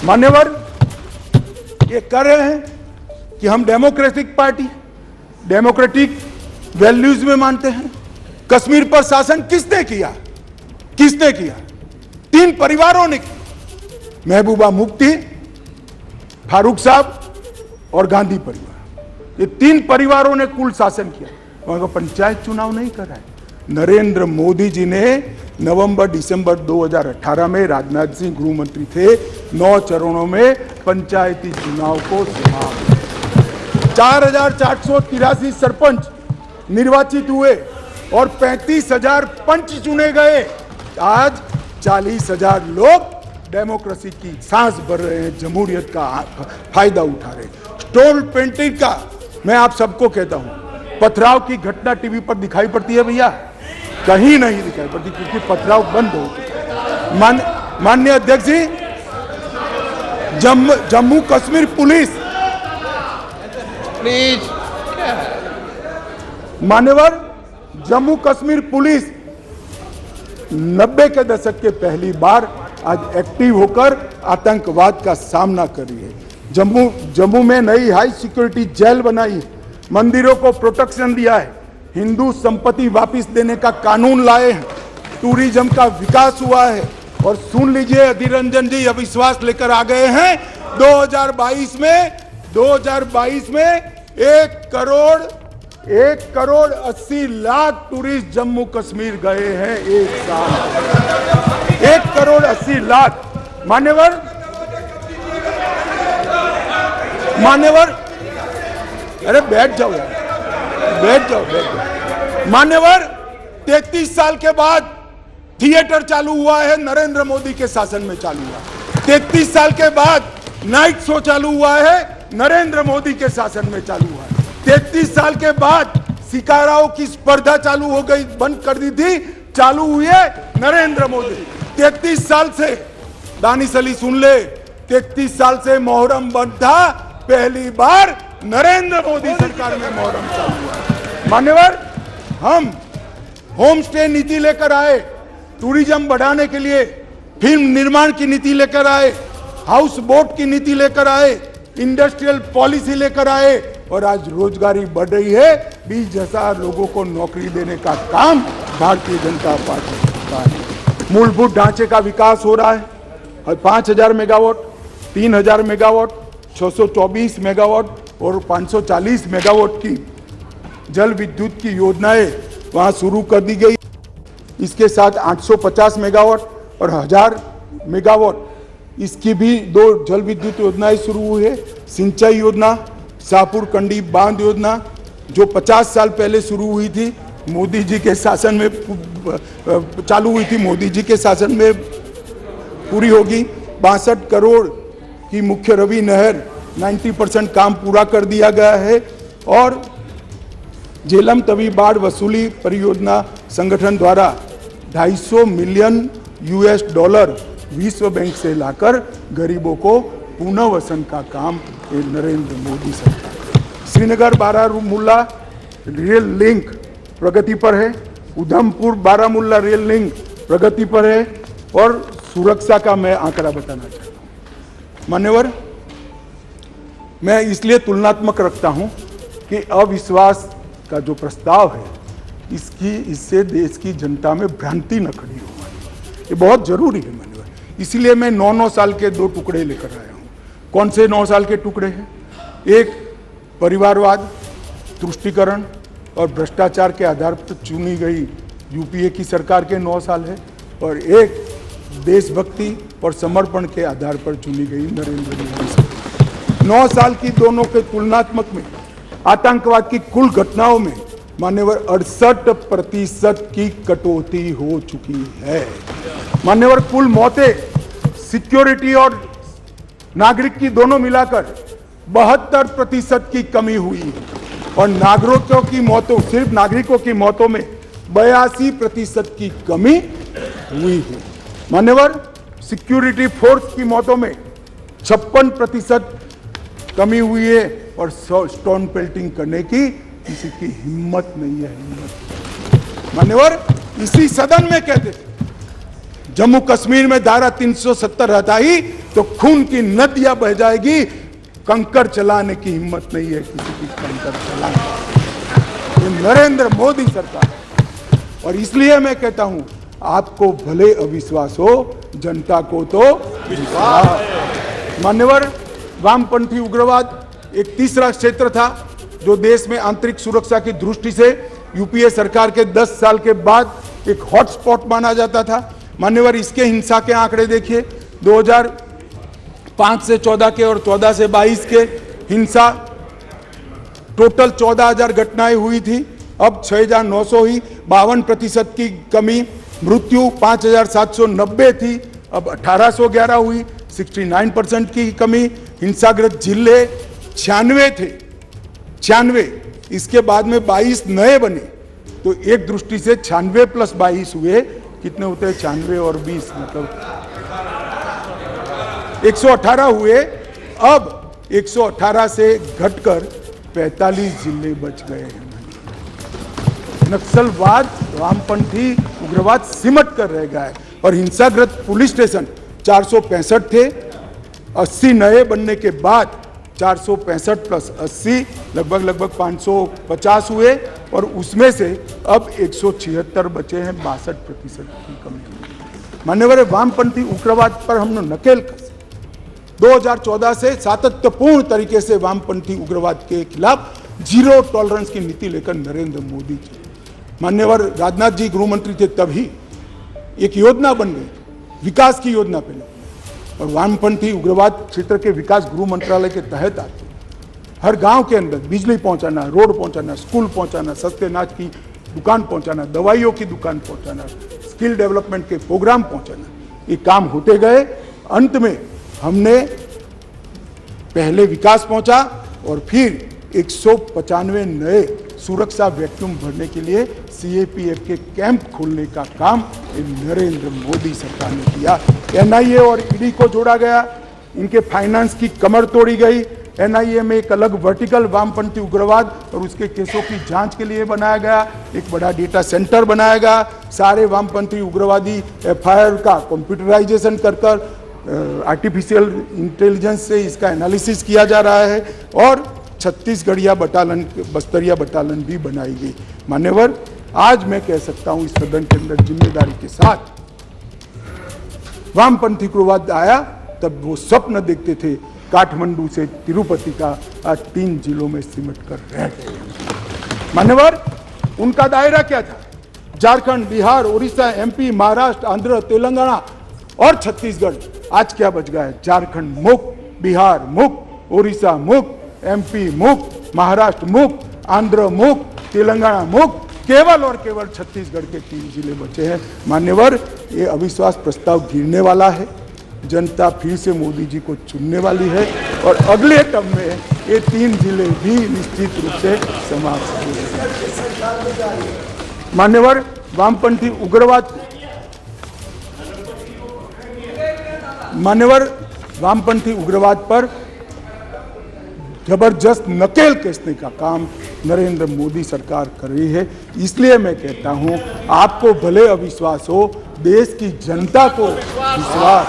मान्यवर, ये कर रहे हैं कि हम डेमोक्रेटिक पार्टी, डेमोक्रेटिक वैल्यूज में मानते हैं। कश्मीर पर शासन किसने किया? किसने किया? 3 परिवारों ने किया, महबूबा मुफ्ती, फारूक साहब और गांधी परिवार। ये 3 परिवारों ने कुल शासन किया। वहां पंचायत चुनाव नहीं करा है। नरेंद्र मोदी जी ने नवंबर दिसंबर 2018 में, राजनाथ सिंह गृह मंत्री थे, 9 चरणों में पंचायती चुनाव को समाप्त। 4483 सरपंच निर्वाचित हुए और 35,000 पंच चुने गए। आज 40,000 लोग डेमोक्रेसी की सांस भर रहे हैं, जमहूरियत का फायदा उठा रहे हैं। स्टोन पेंटिंग का मैं आप सबको कहता हूं, पथराव की घटना टीवी पर दिखाई पड़ती है भैया? कहीं नहीं दिखाई पड़ती, क्योंकि पथराव बंद हो गया। माननीय अध्यक्ष जी, जम्मू कश्मीर पुलिस, प्लीज, मान्यवर, जम्मू कश्मीर पुलिस 90 के दशक के पहली बार आज एक्टिव होकर आतंकवाद का सामना कर रही है। जम्मू में नई हाई सिक्योरिटी जेल बनाई है, मंदिरों को प्रोटेक्शन दिया है, हिंदू संपत्ति वापस देने का कानून लाए हैं, टूरिज्म का विकास हुआ है। और सुन लीजिए, अधीर रंजन जी अविश्वास लेकर आ गए हैं। 2022 में 1 करोड़ 80 लाख टूरिस्ट जम्मू कश्मीर गए हैं एक साल। 1 करोड़ 80 लाख। मान्यवर, अरे बैठ जाओ यार, बैठ जाओ। मान्यवर, 33 साल के बाद थिएटर चालू हुआ है, नरेंद्र मोदी के शासन में चालू हुआ। 33 साल के बाद नाइट शो चालू हुआ है, नरेंद्र मोदी के शासन में चालू हुआ है। 33 साल के बाद शिकाराओं की स्पर्धा चालू हो गई, बंद कर दी थी, चालू हुई है नरेंद्र मोदी। 33 साल से, दानिश अली सुन ले, 33 साल से मोहर्रम बंद था, पहली बार नरेंद्र मोदी सरकार में मोहर्रम चालू हुआ। मान्यवर, हम होम स्टे नीति लेकर आए, टूरिज्म बढ़ाने के लिए फिल्म निर्माण की नीति लेकर आए, हाउस बोट की नीति लेकर आए, इंडस्ट्रियल पॉलिसी लेकर आए, और आज रोजगारी बढ़ रही है। 20,000 लोगों को नौकरी देने का काम भारतीय जनता पार्टी का है। मूलभूत ढांचे का विकास हो रहा है। 5,000 मेगावाट, 3,000 मेगावाट, 624 मेगावाट और 540 मेगावाट की जल विद्युत की योजनाएं वहां शुरू कर दी गई। इसके साथ 850 मेगावाट और 1000 मेगावाट इसकी भी 2 जल विद्युत योजनाएं शुरू हुई है। सिंचाई योजना, शाहपुर कंडी बांध योजना, जो 50 साल पहले शुरू हुई थी, मोदी जी के शासन में चालू हुई थी, मोदी जी के शासन में पूरी होगी। 62 करोड़ की मुख्य रवि नहर 90% काम पूरा कर दिया गया है। और झेलम तवी बाढ़ वसूली परियोजना संगठन द्वारा 250 मिलियन $US विश्व बैंक से लाकर गरीबों को पुनर्वसन का काम नरेंद्र मोदी सरकार। श्रीनगर बारामूला रेल लिंक प्रगति पर है, उधमपुर बारामूला रेल लिंक प्रगति पर है। और सुरक्षा का मैं आंकड़ा बताना चाहता हूं। मान्यवर, मैं इसलिए तुलनात्मक रखता हूं कि अविश्वास का जो प्रस्ताव है, इससे देश की जनता में भ्रांति न खड़ी हो, ये बहुत जरूरी है मान्यवर। इसलिए मैं 9 साल के 2 टुकड़े लेकर आया हूं। कौन से 9 साल के टुकड़े हैं? एक परिवारवाद, तुष्टीकरण और भ्रष्टाचार के आधार पर चुनी गई यूपीए की सरकार के 9 साल है, और एक देशभक्ति और समर्पण के आधार पर चुनी गई नरेंद्र मोदी सरकार। 9 साल की दोनों के तुलनात्मक में आतंकवाद की कुल घटनाओं में मान्यवर 68% की कटौती हो चुकी है। मान्यवर, कुल मौतें सिक्योरिटी और नागरिक की दोनों मिलाकर 72% की कमी हुई है। और नागरिकों की मौतों, सिर्फ नागरिकों की मौतों में 82% की कमी हुई है। मान्यवर, सिक्योरिटी फोर्स की मौतों में 56% कमी हुई है। और स्टोन पेल्टिंग करने की किसी की हिम्मत नहीं है। हिम्मत मान्यवर, इसी सदन में कहते थे जम्मू कश्मीर में धारा 370 हटाई तो खून की नदियां बह जाएगी। कंकर चलाने की हिम्मत नहीं है किसी की, कंकर चलाने। ये नरेंद्र मोदी सरकार, और इसलिए मैं कहता हूं आपको भले अविश्वास हो, जनता को तो विश्वास। मान्यवर, वामपंथी उग्रवाद एक तीसरा क्षेत्र था जो देश में आंतरिक सुरक्षा की दृष्टि से यूपीए सरकार के 10 साल के बाद एक हॉटस्पॉट माना जाता था। मान्यवर, इसके हिंसा के आंकड़े देखिए, 2005 से 14 के और 14 से 22 के हिंसा टोटल 14,000 घटनाएं हुई थी, अब 6,900 हुई, 52% की कमी। मृत्यु 5,790 थी, अब 1,811 हुई, 69% की कमी। हिंसाग्रस्त जिले 96 थे, 96, इसके बाद में 22 नए बने, तो एक दृष्टि से 96 प्लस 22 हुए, कितने होते हैं 96 और 20, मतलब 118 हुए। अब 118 से घटकर 45 जिले बच गए हैं। नक्सलवाद, वामपंथी उग्रवाद सिमट कर रह गया है। और हिंसाग्रस्त पुलिस स्टेशन 465 थे, 80 नए बनने के बाद 465 प्लस 80 लगभग 550 हुए, और उसमें से अब 176 बचे हैं, 62% की कमी। मान्यवर, वामपंथी उग्रवाद पर हमने नकेल कस 2014 से सातत्यपूर्ण तरीके से वामपंथी उग्रवाद के खिलाफ जीरो टॉलरेंस की नीति लेकर नरेंद्र मोदी जी, मान्यवर राजनाथ जी गृह मंत्री थे तभी एक योजना बन गई, विकास की योजना पहले, और वामपंथी उग्रवाद क्षेत्र के विकास गृह मंत्रालय के तहत आते, हर गांव के अंदर बिजली पहुंचाना, रोड पहुंचाना, स्कूल पहुंचाना, सस्ते अनाज की दुकान पहुंचाना, दवाइयों की दुकान पहुंचाना, स्किल डेवलपमेंट के प्रोग्राम पहुंचाना, ये काम होते गए। अंत में हमने पहले विकास पहुंचा और फिर 195 नए सुरक्षा वैक्यूम भरने के लिए सीएपीएफ के कैंप खोलने का काम नरेंद्र मोदी सरकार ने किया। एनआईए और ईडी को जोड़ा गया, इनके फाइनेंस की कमर तोड़ी गई। एनआईए में एक अलग वर्टिकल वामपंथी उग्रवाद और उसके केसों की जांच के लिए बनाया गया, एक बड़ा डेटा सेंटर बनाया गया। सारे वामपंथी उग्रवादी एफआईआर का कंप्यूटराइजेशन कर आर्टिफिशियल इंटेलिजेंस से इसका एनालिसिस किया जा रहा है, और छत्तीसगढ़िया बटालियन, बस्तरिया बटालियन भी बनाई गई। मान्यवर, आज मैं कह सकता हूं इस सदन के अंदर जिम्मेदारी के साथ, वामपंथी उग्रवाद आया तब वो स्वप्न देखते थे काठमांडू से तिरुपति का, आज 3 जिलों में सिमट कर रह गए। मान्यवर, उनका दायरा क्या था? झारखंड, बिहार, उड़ीसा, एमपी, महाराष्ट्र, आंध्र, तेलंगाना और छत्तीसगढ़। आज क्या बच गया है? झारखंड मुक्त, बिहार मुक्त, उड़ीसा मुक्त, एमपी मुक्त, महाराष्ट्र मुक्त, आंध्र मुक्त, तेलंगाना मुक्त, केवल और केवल छत्तीसगढ़ के 3 जिले बचे हैं। मान्यवर, ये अविश्वास प्रस्ताव गिरने वाला है, जनता फिर से मोदी जी को चुनने वाली है, और अगले टर्म में ये 3 जिले भी निश्चित रूप से समाप्त होंगे। मान्यवर, वामपंथी उग्रवाद, मान्यवर वामपंथी उग्रवाद पर जबरदस्त नकेल कसने का काम नरेंद्र मोदी सरकार कर रही है। इसलिए मैं कहता हूं, आपको भले अविश्वास हो, देश की जनता को विश्वास